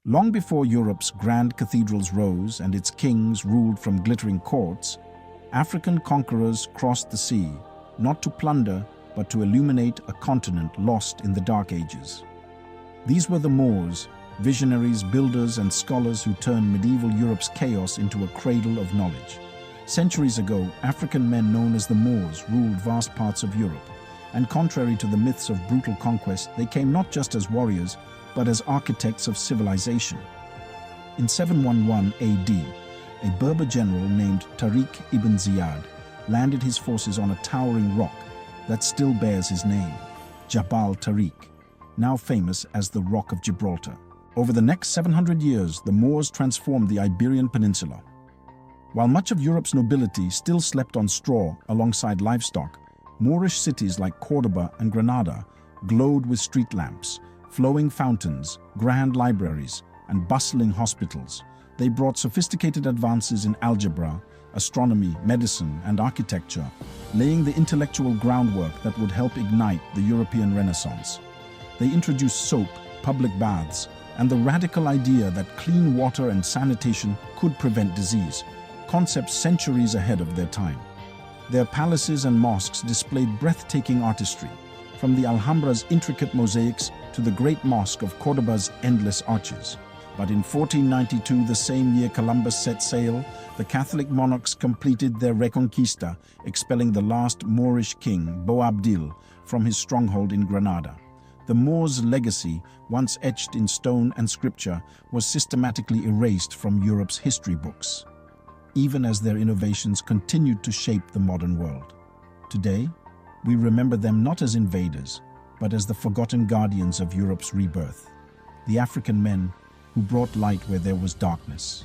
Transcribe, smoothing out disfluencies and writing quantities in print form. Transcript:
Long before Europe's grand cathedrals rose and its kings ruled from glittering courts, African conquerors crossed the sea, not to plunder, but to illuminate a continent lost in the Dark Ages. These were the Moors, visionaries, builders, and scholars who turned medieval Europe's chaos into a cradle of knowledge. Centuries ago, African men known as the Moors ruled vast parts of Europe, and contrary to the myths of brutal conquest, they came not just as warriors, but as architects of civilization. In 711 AD, a Berber general named Tariq ibn Ziyad landed his forces on a towering rock that still bears his name, Jabal Tariq, now famous as the Rock of Gibraltar. Over the next 700 years, the Moors transformed the Iberian Peninsula. While much of Europe's nobility still slept on straw alongside livestock, Moorish cities like Cordoba and Granada glowed with street lamps, flowing fountains, grand libraries, and bustling hospitals. They brought sophisticated advances in algebra, astronomy, medicine, and architecture, laying the intellectual groundwork that would help ignite the European Renaissance. They introduced soap, public baths, and the radical idea that clean water and sanitation could prevent disease, concepts centuries ahead of their time. Their palaces and mosques displayed breathtaking artistry, from the Alhambra's intricate mosaics to the Great Mosque of Cordoba's endless arches. But in 1492, the same year Columbus set sail, the Catholic monarchs completed their Reconquista, expelling the last Moorish king, Boabdil, from his stronghold in Granada. The Moors' legacy, once etched in stone and scripture, was systematically erased from Europe's history books, even as their innovations continued to shape the modern world. Today, we remember them not as invaders, but as the forgotten guardians of Europe's rebirth, the African men who brought light where there was darkness.